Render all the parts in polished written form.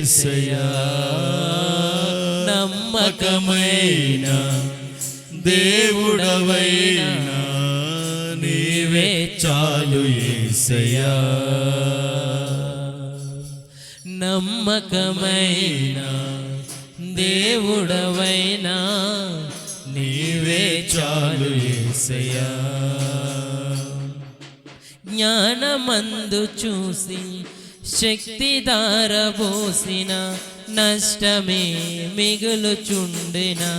యేసయ్యా నమ్మకమైన దేవుడవైనా నీవే చాలు యేసయ్యా నమ్మకమైన దేవుడవైనా నీవే చాలు యేసయ్యా జ్ఞానమందు చూసి శక్తి దారబోసిన నష్టమే మిగులుచుండెనా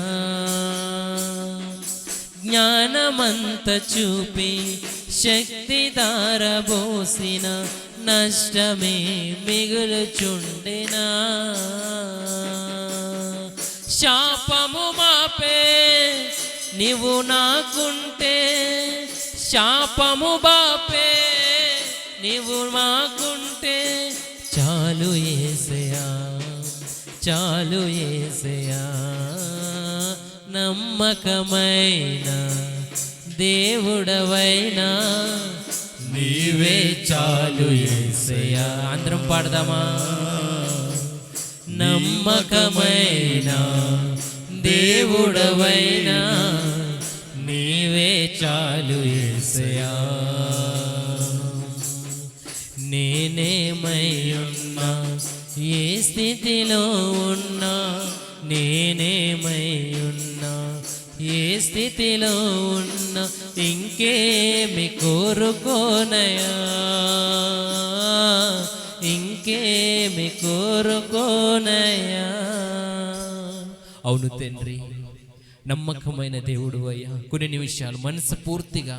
జ్ఞానమంత చూపి శక్తి దారబోసిన నష్టమే మిగులుచుండెనా శాపము మాపే నీవు నాకుంటే శాపము బాపే నీవు మాకుంటే చాలు యేసయ్యా చాలు యేసయ్యా నమ్మకమైన దేవుడవైనా నీవే చాలు యేసయ్యా అందరం పాడదామా నమ్మకమైన దేవుడవైనా నీవే చాలు యేసయ్యా నేనేమై ఉన్నా ఏ స్థితిలో ఉన్నా నేనేమై ఉన్నా ఏ స్థితిలో ఉన్నా ఇంకేమి కోరుకోనయా ఇంకేమి కోరుకోనయా అవును తండ్రి నమ్మకమైన దేవుడు అయ్యా కొన్ని నిమిషాలు మనసు పూర్తిగా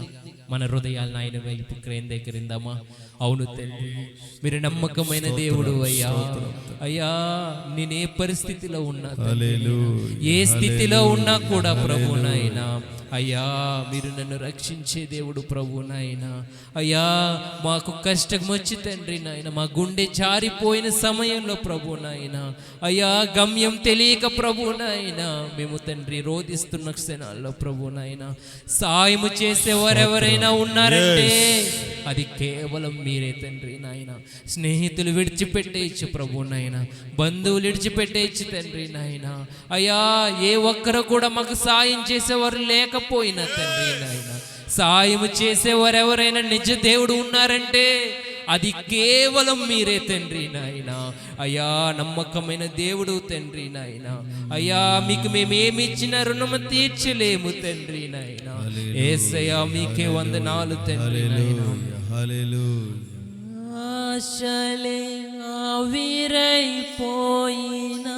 మన హృదయాలను ఆయన వైపు కేంద్రీకరిందామా అవును తండ్రి మీరు నమ్మకమైన దేవుడు అయ్యా అయ్యా నేను ఏ పరిస్థితిలో ఉన్నా ఏ స్థితిలో ఉన్నా కూడా ప్రభునైనా అయ్యా మీరు నన్ను రక్షించే దేవుడు ప్రభునైనా అయ్యా మాకు కష్టం వచ్చి తండ్రి నాయన మా గుండె జారిపోయిన సమయంలో ప్రభునైనా అయ్యా గమ్యం తెలియక ప్రభునైనా మేము తండ్రి రోధిస్తున్న క్షణాల్లో ప్రభునైనా సాయము చేసేవారెవరైనా ఉన్నారంటే అది కేవలం మీరే తండ్రి నాయన స్నేహితులు విడిచిపెట్టేయచ్చు ప్రభునైనా బంధువులు విడిచిపెట్టేయచ్చు తండ్రి నాయన అయ్యా ఏ ఒక్కరు కూడా మాకు సాయం చేసేవారు లేకపోయినా తండ్రి నాయన సాయం చేసేవారెవరైనా నిజ దేవుడు ఉన్నారంటే అది కేవలం మీరే తండ్రి నాయన అయ్యా నమ్మకమైన దేవుడు తండ్రి నాయన అయ్యా మీకు మేమేమి ఇచ్చిన రుణము తీర్చలేము తండ్రి నాయన యేసయ్యా మీకే వందనాలు తండ్రి నాయన ఆశలే ఆవిరైపోయినా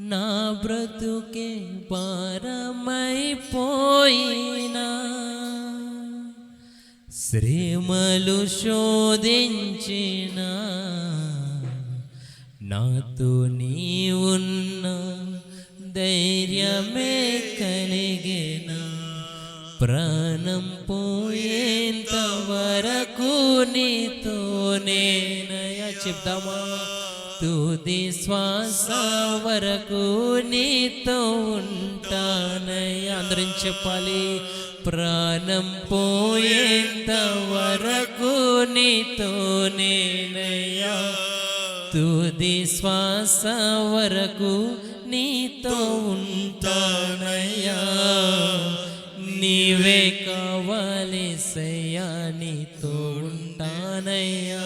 నా బ్రతుకే భారమైపోయినా శ్రమలు శోధించిన నాతో నీవున్న ధైర్యమే కలిగిన ప్రాణం పోయేంత వరకు నీతోనేనయ్యా చెప్దామా తుది శ్వాస వరకు నీతో ఉంటానయ్యా అందరం చెప్పాలి ప్రాణం పోయేంత వరకు నీతోనేనయ్యా తుది శ్వాస వరకు నీతో ఉంటానయ్యా నీవే కావాలేసయ్యా నీతో ఉంటానయ్యా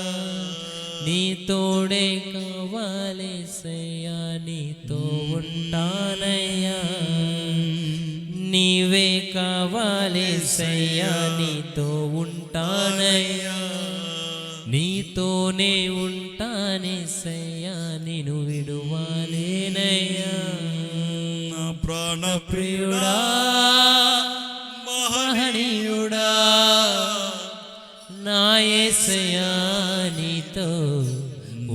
నీ తోడే కావాలేసయ్యా నీతో ఉంటానయ్యా నీవే కావాలేసయ్యా నీతో ఉంటానయ్యా నీతోనే ఉంటానేసయ్యా నిన్ను విడువాలేనయ్యా నా ప్రాణ ప్రియుడా మహనీయుడా నా యేసయ్యా నీతో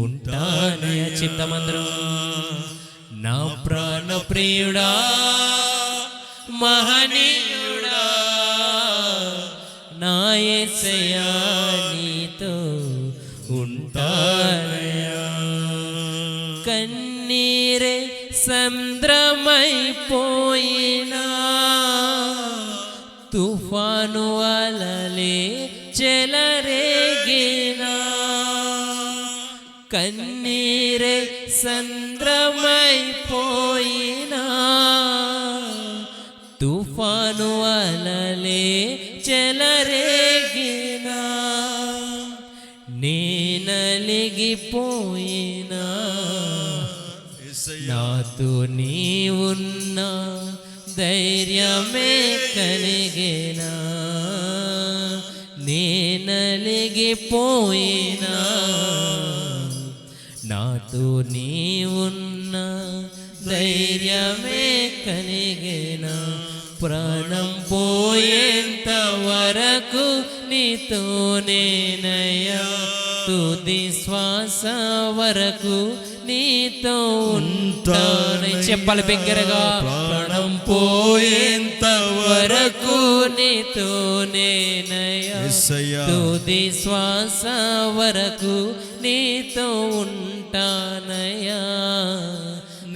ఉంటానయ్యా చెప్తామందరం నా ప్రాణ ప్రియుడా మహనీయుడా నా యేసయ్యా నీతో ఉంటానయ్యా కన్నీరే సంద్రమైపోయినా తుఫాను అలలే చెలరేగినా కన్నీరే సంద్రమైపోయినా, తుఫాను అలలే చెలరేగినా, నేనలిగిపోయినా, నాతో నీవున్నా ధైర్యమే కలిగేనా, నేనలిగిపోయినా, నాతో నీవున్నా ధైర్యమే కలిగేనా, ప్రాణం పోయేంత వరకు నీతో నేనయ్యా, తుది శ్వాస వరకు నీతో ఉంటాను. చెప్పాలి బిగ్గరగా, ప్రాణం పోయేంత వరకు నీతో నేనయ్యా, తుది శ్వాస వరకు నీతో ఉంటానయ్యా,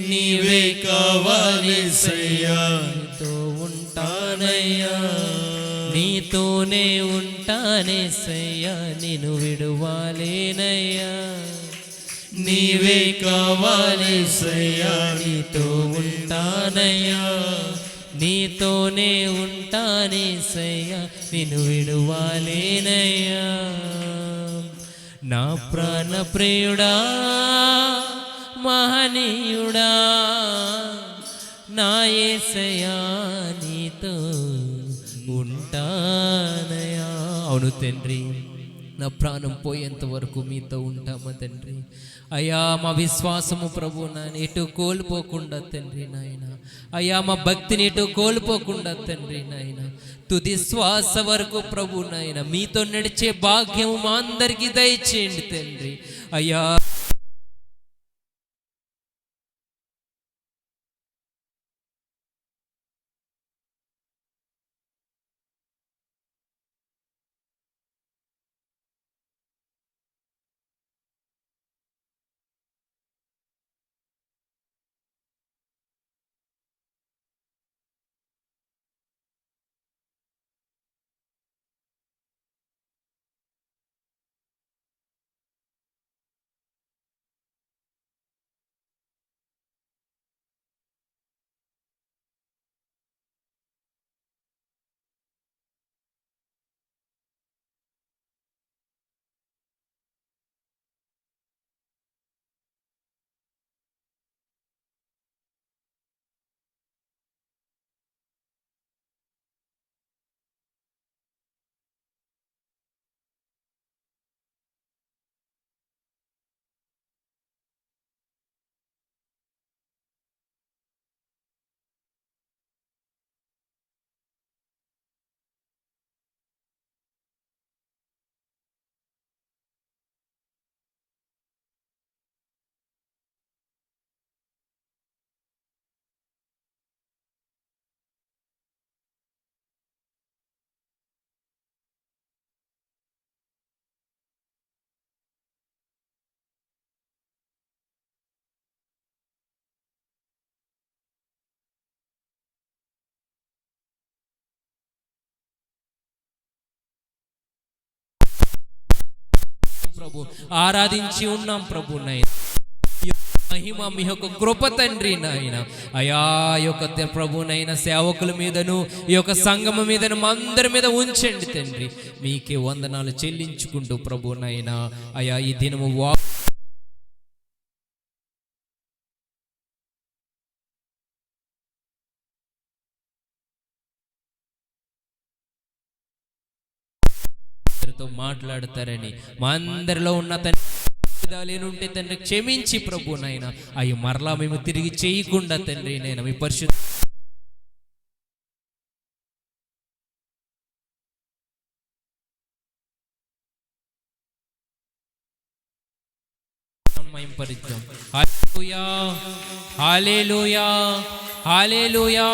నీవే కావాలిసయ్యా, నీతో ఉంటానయ్యా, నీతోనే ఉంటానేసయ్యా, నిన్ను విడువాలేనయ్యా, నీవే కావాలిసయ్యా, నీతో ఉంటానయ్యా, నీతోనే ఉంటానేసయ్యా, నిన్ను విడువాలేనయ్యా, నా ప్రాణ ప్రియుడా మహనీయుడా, నా యేసయ్యా నీతో ఉంటానయ్యా. అవును తండ్రి, నా ప్రాణం పోయేంత వరకు మీతో ఉంటామా తండ్రి. అయ్యా మా విశ్వాసము ప్రభు నాయన ఎటు కోల్పోకుండా తండ్రి నాయన, అయ్యా మా భక్తిని ఎటు కోల్పోకుండా తండ్రి నాయన, తుది శ్వాస వరకు ప్రభు నాయన మీతో నడిచే భాగ్యము మా అందరికీ దయచేయండి తండ్రి. అయ్యా ప్రభు ఆరాధించి ఉన్నాం ప్రభు నాయన, మహిమ మీ యొక్క కృప తండ్రి నాయన. అయా యొక్క ప్రభునైనా సేవకుల మీదను ఈ యొక్క సంగమ మీదను మా అందరి మీద ఉంచండి తండ్రి. మీకే వందనాలు చెల్లించుకుంటూ ప్రభునైనా అయా ఈ దినము మాట్లాడతారని మా అందరిలో ఉన్న తండ్రి తండ్రి క్షమించి ప్రభు నాయన అవి మరలా మేము తిరిగి చేయకుండా తండ్రి నేను మీ పరిశుద్ధ హల్లెలూయా హల్లెలూయా హల్లెలూయా.